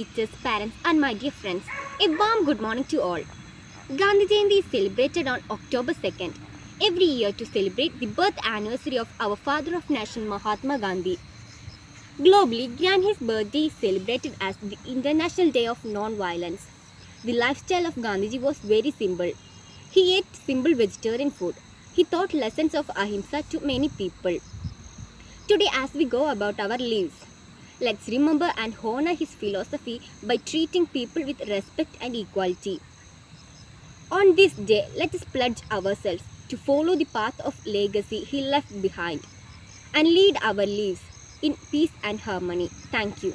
teachers, parents, and my dear friends. A warm good morning to all. Gandhi Jayanti is celebrated on October 2nd, every year to celebrate the birth anniversary of our father of nation Mahatma Gandhi. Globally, Gandhi's birthday is celebrated as the International Day of Non-Violence. The lifestyle of Gandhiji was very simple. He ate simple vegetarian food. He taught lessons of ahimsa to many people. Today, as we go about our lives, let's remember and honor his philosophy by treating people with respect and equality. On this day, let us pledge ourselves to follow the path of legacy he left behind and lead our lives in peace and harmony. Thank you.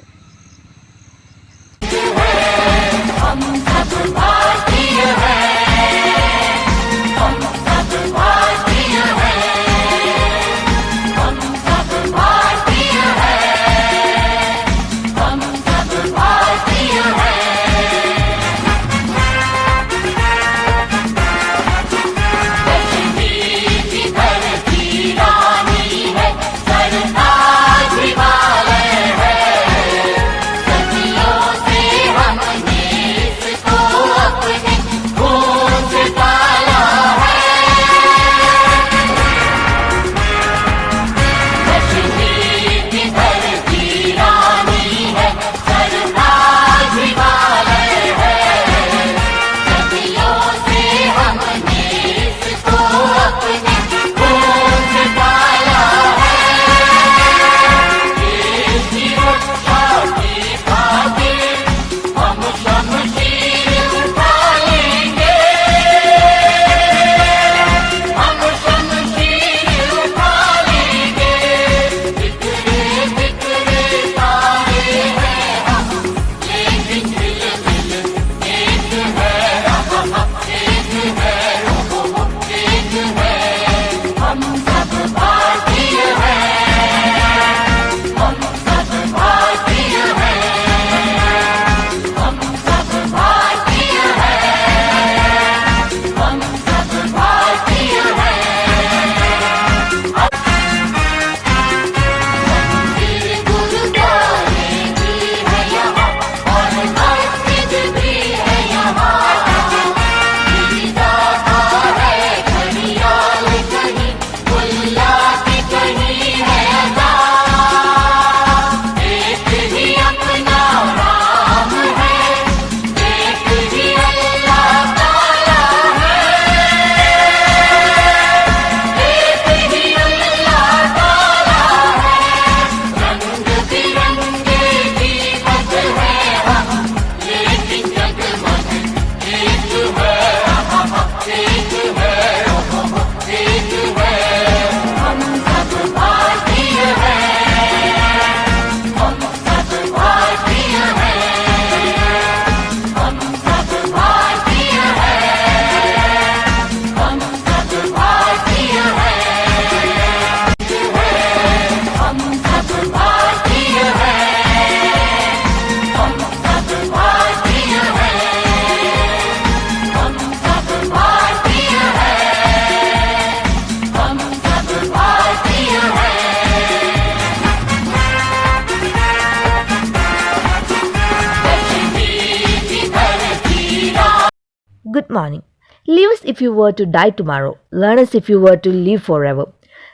Good morning. Live as if you were to die tomorrow. Learn as if you were to live forever.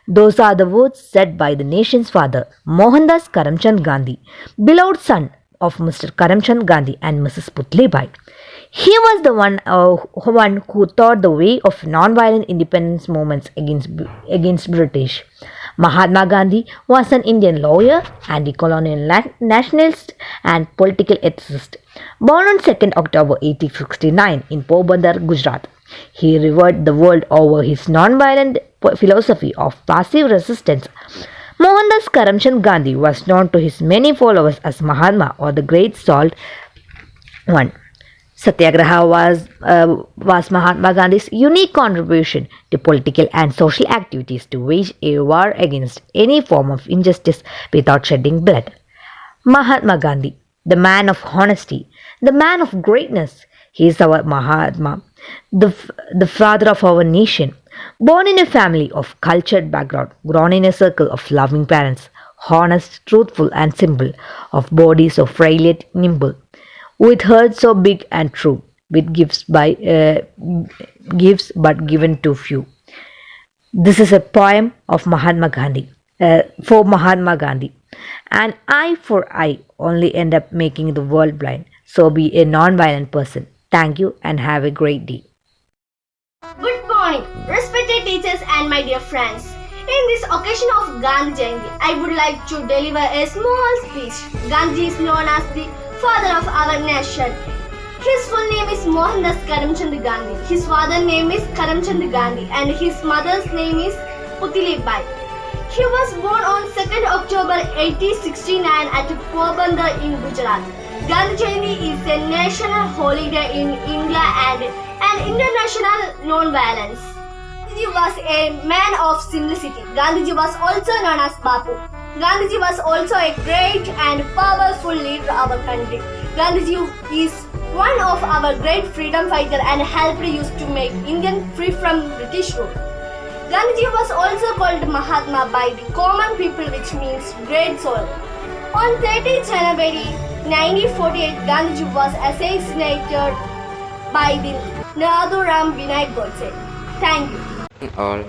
Those are the words said by the nation's father, Mohandas Karamchand Gandhi, beloved son of Mr. Karamchand Gandhi and Mrs. Putlibai. He was the one who taught the way of non-violent independence movements against British. Mahatma Gandhi was an Indian lawyer, anti-colonial nationalist and political ethicist. Born on 2nd October 1869 in Porbandar, Gujarat, he revered the world over his non-violent philosophy of passive resistance. Mohandas Karamchand Gandhi was known to his many followers as Mahatma or the Great Salt One. Satyagraha was Mahatma Gandhi's unique contribution to political and social activities to wage a war against any form of injustice without shedding blood. Mahatma Gandhi, the man of honesty, the man of greatness, he is our Mahatma, the father of our nation. Born in a family of cultured background, grown in a circle of loving parents, honest, truthful, and simple, of body so frail yet nimble. with hearts so big and true, with gifts but given to few. This is a poem of Mahatma Gandhi, for Mahatma Gandhi. An eye for eye only end up making the world blind. So be a non-violent person. Thank you and have a great day. Good morning, respected teachers and my dear friends. In this occasion of Gandhi Jayanti, I would like to deliver a small speech. Gandhi is known as the father of our nation. His full name is Mohandas Karamchand Gandhi. His father's name is Karamchand Gandhi and his mother's name is Putili Bai. He was born on 2nd October 1869 at Porbandar in Gujarat. Gandhi Jayanti is a national holiday in India and an international non-violence. Gandhiji was a man of simplicity. Gandhiji was also known as Bapu. Gandhiji was also a great and powerful leader of our country. Gandhiji is one of our great freedom fighters and helped us to make India free from British rule. Gandhiji was also called Mahatma by the common people, which means great soul. On 30 January 1948, Gandhiji was assassinated by the Nathuram Vinayak Godse. Thank you. All,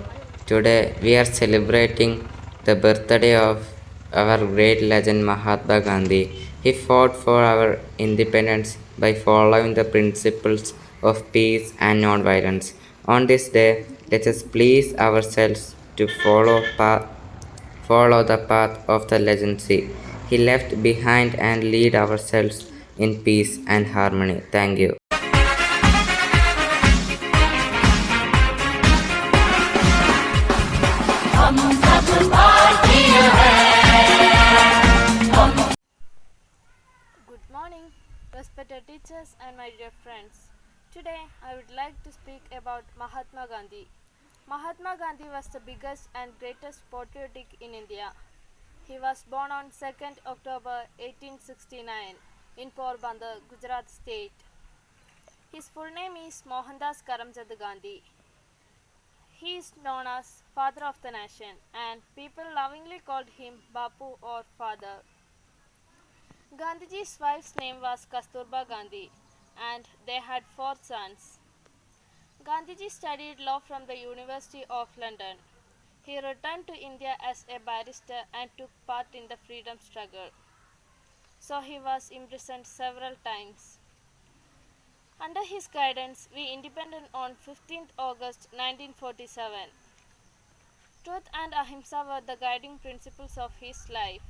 today we are celebrating the birthday of our great legend Mahatma Gandhi. He fought for our independence by following the principles of peace and non-violence. On this day, let us please ourselves to follow the path of the legacy he left behind and lead ourselves in peace and harmony. Thank you. Good morning, respected teachers and my dear friends. Today I would like to speak about Mahatma Gandhi. Mahatma Gandhi was the biggest and greatest patriotic in India. He was born on 2nd October 1869 in Porbandar, Gujarat state. His full name is Mohandas Karamchand Gandhi. He is known as Father of the Nation and people lovingly called him Bapu or Father. Gandhiji's wife's name was Kasturba Gandhi and they had 4 sons. Gandhiji studied law from the University of London. He returned to India as a barrister and took part in the freedom struggle. So he was imprisoned several times. Under his guidance, we independent on 15th August 1947. Truth and ahimsa were the guiding principles of his life.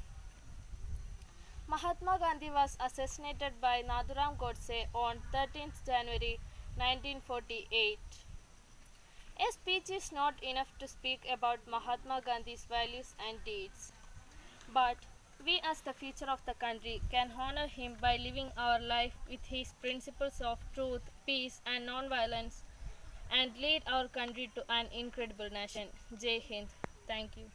Mahatma Gandhi was assassinated by Nathuram Godse on 13th January 1948. A speech is not enough to speak about Mahatma Gandhi's values and deeds. But we as the future of the country can honor him by living our life with his principles of truth, peace and non-violence and lead our country to an incredible nation. Jai Hind. Thank you.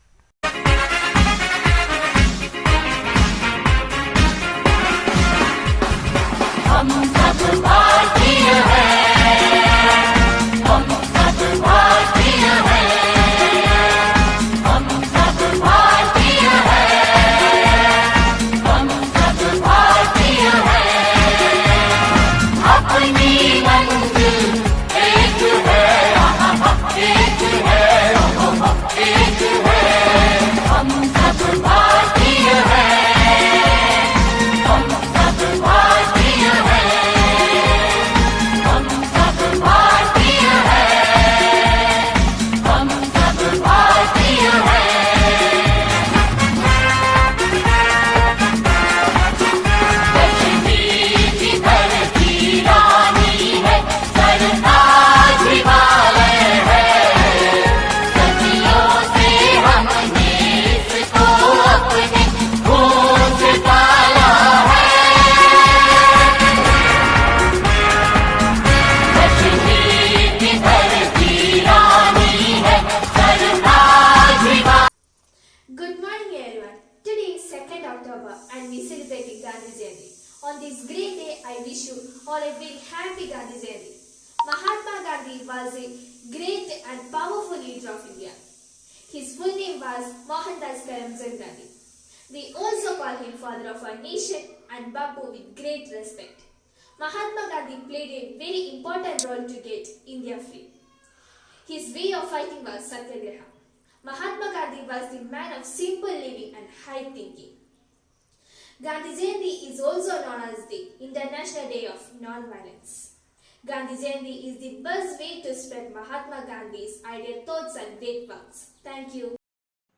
Good morning everyone. Today is 2nd October and we celebrating Gandhi Jayanti. On this great day, I wish you all a very happy Gandhi Jayanti. Mahatma Gandhi was a great and powerful leader of India. His full name was Mohandas Karamchand Gandhi. We also call him father of our nation and Bapu with great respect. Mahatma Gandhi played a very important role to get India free. His way of fighting was Satyagraha. Mahatma Gandhi was the man of simple living and high thinking. Gandhi Jayanti is also known as the International Day of Non-Violence. Gandhi Jayanti is the best way to spread Mahatma Gandhi's ideal thoughts and great works. Thank you.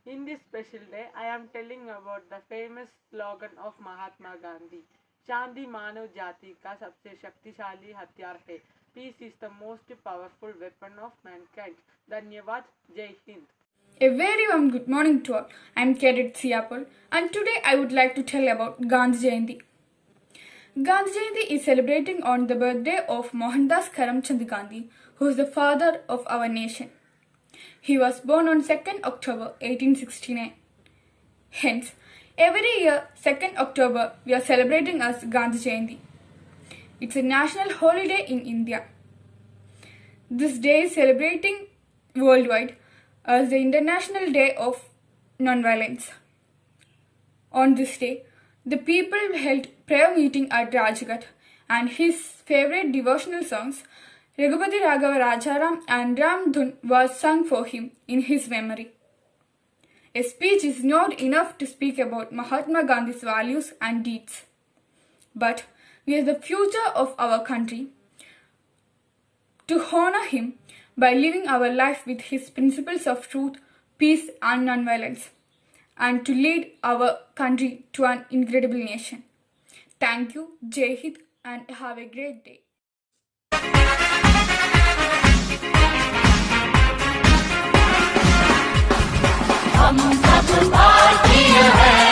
In this special day, I am telling about the famous slogan of Mahatma Gandhi. शांति मानव जाति का सबसे शक्तिशाली हथियार है. Peace is the most powerful weapon of mankind. धन्यवाद. जय Hind. A very warm good morning to all. I am Cadet Siapol and today I would like to tell about Gandhi Jayanti. Gandhi Jayanti is celebrating on the birthday of Mohandas Karamchand Gandhi, who is the father of our nation. He was born on 2nd October 1869. Hence, every year 2nd October we are celebrating as Gandhi Jayanti. It's a national holiday in India. This day is celebrating worldwide as the International Day of Non-Violence. On this day, the people held prayer meeting at Rajghat and his favorite devotional songs, Raghupati Raghava Rajaram and Ram Dhun, was sung for him in his memory. A speech is not enough to speak about Mahatma Gandhi's values and deeds. But we are the future of our country. To honor him by living our life with his principles of truth, peace and non-violence, and to lead our country to an incredible nation. Thank you, Jai Hind, and have a great day. हम सब भारतीय हैं।